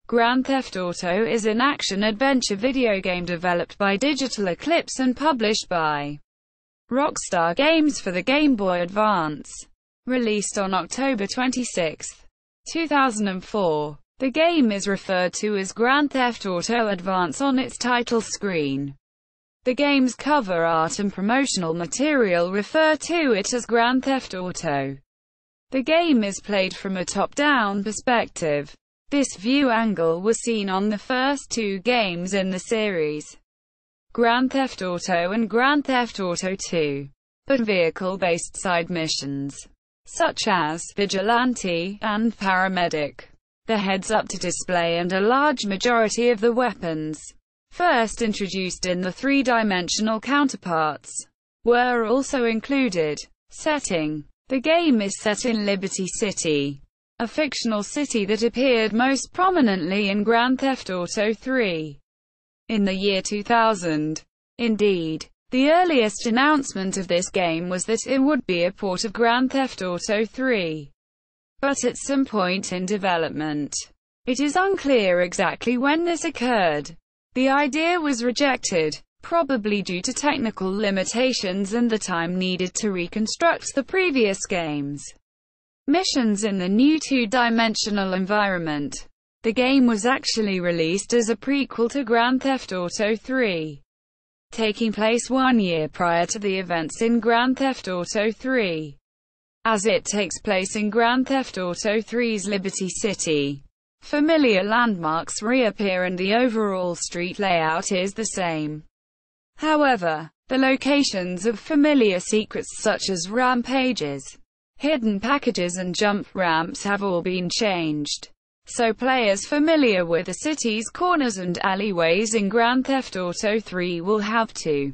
Grand Theft Auto is an action-adventure video game developed by Digital Eclipse and published by Rockstar Games for the Game Boy Advance. Released on October 26, 2004, the game is referred to as Grand Theft Auto Advance on its title screen. The game's cover art and promotional material refer to it as Grand Theft Auto. The game is played from a top-down perspective. This view angle was seen on the first two games in the series, Grand Theft Auto and Grand Theft Auto 2. But vehicle-based side missions, such as Vigilante and Paramedic, the heads-up display and a large majority of the weapons, first introduced in the three-dimensional counterparts, were also included. Setting: the game is set in Liberty City, a fictional city that appeared most prominently in Grand Theft Auto 3 in the year 2000. Indeed, the earliest announcement of this game was that it would be a port of Grand Theft Auto 3. But at some point in development, it is unclear exactly when this occurred. The idea was rejected, probably due to technical limitations and the time needed to reconstruct the previous games' missions in the new two-dimensional environment. The game was actually released as a prequel to Grand Theft Auto 3, taking place 1 year prior to the events in Grand Theft Auto 3. As it takes place in Grand Theft Auto 3's Liberty City, familiar landmarks reappear and the overall street layout is the same. However, the locations of familiar secrets such as rampages, hidden packages and jump ramps have all been changed, so players familiar with the city's corners and alleyways in Grand Theft Auto 3 will have to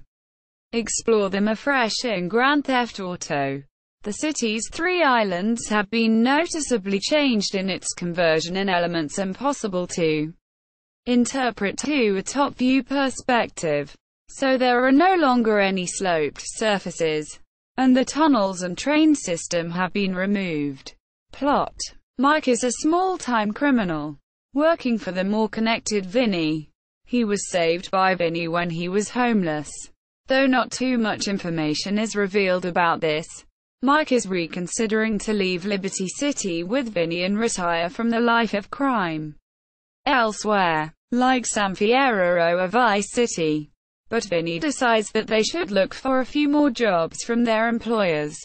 explore them afresh in Grand Theft Auto. The city's 3 islands have been noticeably changed in its conversion and elements impossible to interpret to a top-view perspective, so there are no longer any sloped surfaces, and the tunnels and train system have been removed. Plot: Mike is a small-time criminal, working for the more connected Vinny. He was saved by Vinny when he was homeless. Though not too much information is revealed about this, Mike is reconsidering to leave Liberty City with Vinny and retire from the life of crime elsewhere, like San Fierro or Vice City. But Vinny decides that they should look for a few more jobs from their employers,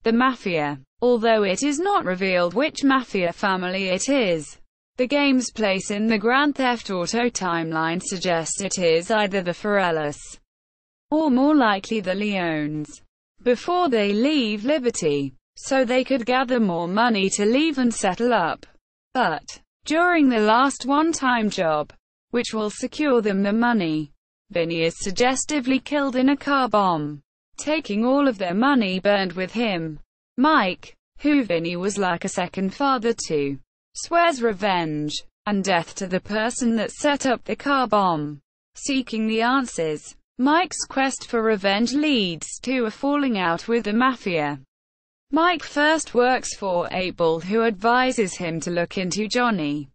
the Mafia. Although it is not revealed which Mafia family it is, the game's place in the Grand Theft Auto timeline suggests it is either the Forellis, or more likely the Leones, before they leave Liberty, so they could gather more money to leave and settle up. But during the last one-time job, which will secure them the money, Vinny is suggestively killed in a car bomb, taking all of their money burned with him. Mike, who Vinny was like a second father to, swears revenge and death to the person that set up the car bomb. Seeking the answers, Mike's quest for revenge leads to a falling out with the Mafia. Mike first works for 8-Ball, who advises him to look into Johnny,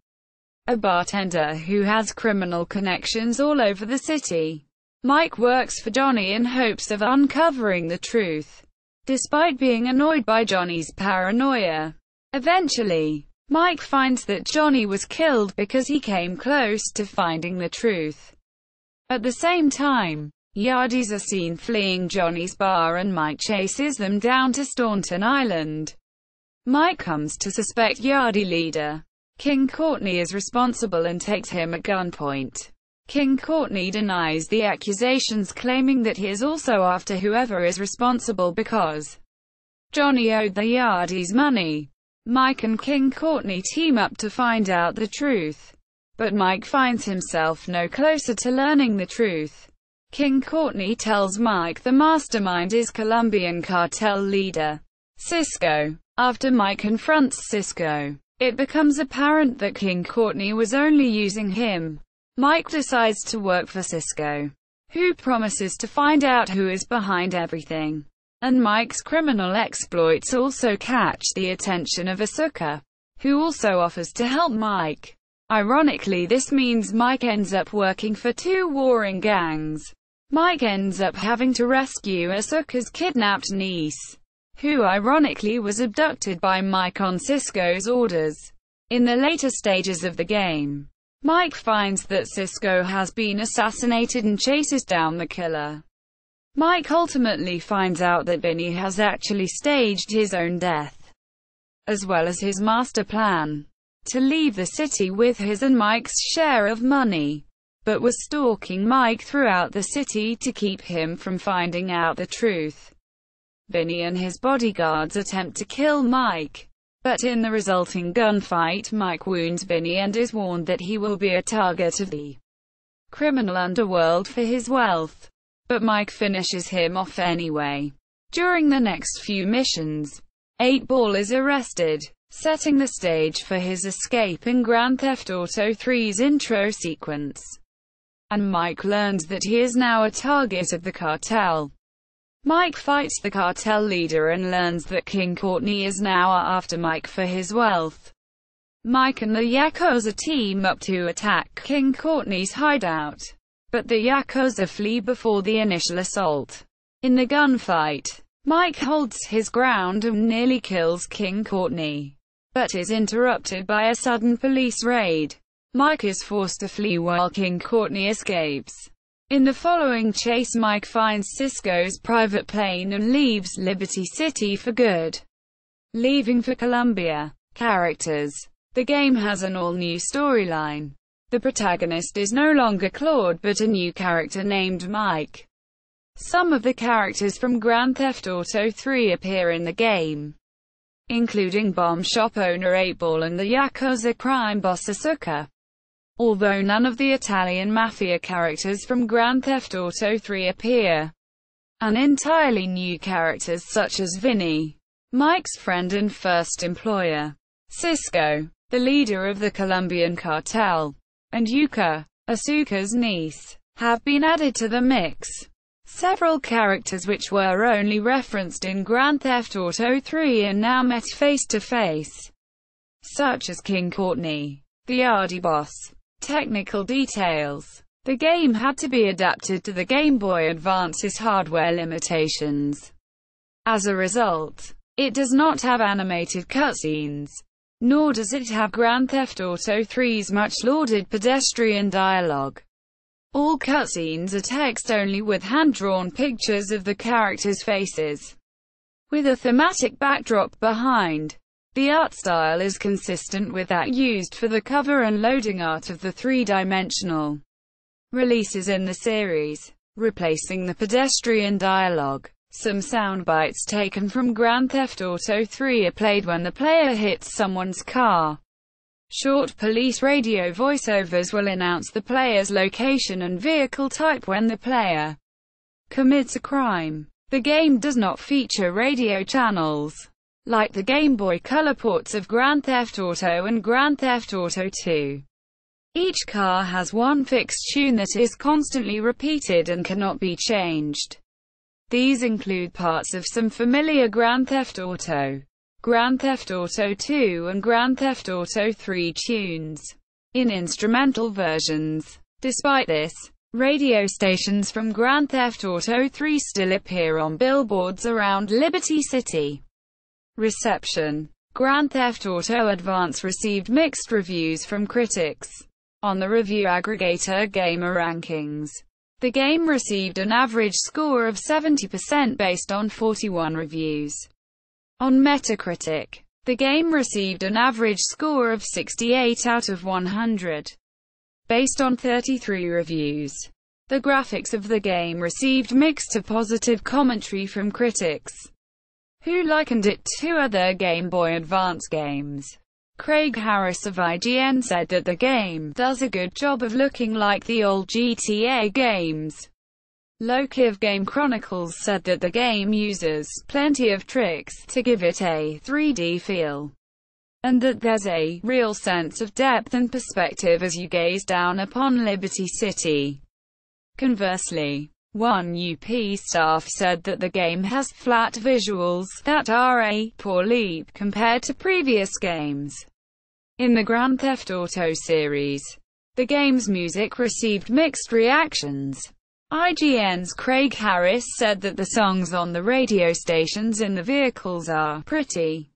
a bartender who has criminal connections all over the city. Mike works for Johnny in hopes of uncovering the truth, despite being annoyed by Johnny's paranoia. Eventually, Mike finds that Johnny was killed because he came close to finding the truth. At the same time, Yardies are seen fleeing Johnny's bar and Mike chases them down to Staunton Island. Mike comes to suspect Yardie leader King Courtney is responsible and takes him at gunpoint. King Courtney denies the accusations, claiming that he is also after whoever is responsible because Johnny owed the Yardies money. Mike and King Courtney team up to find out the truth, but Mike finds himself no closer to learning the truth. King Courtney tells Mike the mastermind is Colombian cartel leader Cisco. After Mike confronts Cisco, it becomes apparent that King Courtney was only using him. Mike decides to work for Cisco, who promises to find out who is behind everything. And Mike's criminal exploits also catch the attention of Asuka, who also offers to help Mike. Ironically, this means Mike ends up working for two warring gangs. Mike ends up having to rescue Asuka's kidnapped niece, who ironically was abducted by Mike on Cisco's orders. In the later stages of the game, Mike finds that Cisco has been assassinated and chases down the killer. Mike ultimately finds out that Vinny has actually staged his own death, as well as his master plan to leave the city with his and Mike's share of money, but was stalking Mike throughout the city to keep him from finding out the truth. Vinny and his bodyguards attempt to kill Mike, but in the resulting gunfight, Mike wounds Vinny and is warned that he will be a target of the criminal underworld for his wealth. But Mike finishes him off anyway. During the next few missions, 8-Ball is arrested, setting the stage for his escape in Grand Theft Auto 3's intro sequence. And Mike learns that he is now a target of the cartel. Mike fights the cartel leader and learns that King Courtney is now after Mike for his wealth. Mike and the Yakuza team up to attack King Courtney's hideout, but the Yakuza flee before the initial assault. In the gunfight, Mike holds his ground and nearly kills King Courtney, but is interrupted by a sudden police raid. Mike is forced to flee while King Courtney escapes. In the following chase, Mike finds Cisco's private plane and leaves Liberty City for good, leaving for Colombia. Characters. The game has an all-new storyline. The protagonist is no longer Claude but a new character named Mike. Some of the characters from Grand Theft Auto 3 appear in the game, including bomb shop owner 8-Ball and the Yakuza crime boss Asuka. Although none of the Italian mafia characters from Grand Theft Auto 3 appear, and entirely new characters such as Vinny, Mike's friend and first employer, Cisco, the leader of the Colombian cartel, and Yuka, Asuka's niece, have been added to the mix. Several characters which were only referenced in Grand Theft Auto 3 are now met face-to-face, such as King Courtney, the RD boss. Technical details. The game had to be adapted to the Game Boy Advance's hardware limitations. As a result, it does not have animated cutscenes, nor does it have Grand Theft Auto 3's much-lauded pedestrian dialogue. All cutscenes are text-only with hand-drawn pictures of the characters' faces, with a thematic backdrop behind. The art style is consistent with that used for the cover and loading art of the three-dimensional releases in the series, replacing the pedestrian dialogue. Some sound bites taken from Grand Theft Auto 3 are played when the player hits someone's car. Short police radio voiceovers will announce the player's location and vehicle type when the player commits a crime. The game does not feature radio channels, like the Game Boy Color ports of Grand Theft Auto and Grand Theft Auto 2. Each car has one fixed tune that is constantly repeated and cannot be changed. These include parts of some familiar Grand Theft Auto, Grand Theft Auto 2 and Grand Theft Auto 3 tunes, in instrumental versions. Despite this, radio stations from Grand Theft Auto 3 still appear on billboards around Liberty City. Reception. Grand Theft Auto Advance received mixed reviews from critics. On the review aggregator Gamer Rankings, the game received an average score of 70% based on 41 reviews. On Metacritic, the game received an average score of 68 out of 100, based on 33 reviews. The graphics of the game received mixed to positive commentary from critics, who likened it to other Game Boy Advance games. Craig Harris of IGN said that the game does a good job of looking like the old GTA games. Loki of Game Chronicles said that the game uses plenty of tricks to give it a 3D feel, and that there's a real sense of depth and perspective as you gaze down upon Liberty City. Conversely, one UP staff said that the game has flat visuals that are a poor leap compared to previous games. in the Grand Theft Auto series. The game's music received mixed reactions. IGN's Craig Harris said that the songs on the radio stations in the vehicles are pretty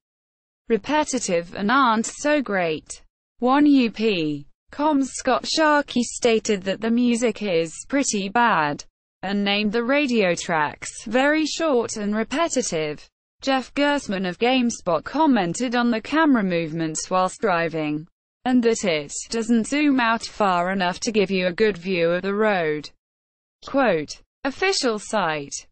repetitive and aren't so great. 1UP.com's Scott Sharkey stated that the music is pretty bad, and named the radio tracks very short and repetitive. Jeff Gersman of GameSpot commented on the camera movements whilst driving, and that it doesn't zoom out far enough to give you a good view of the road. Quote, official site.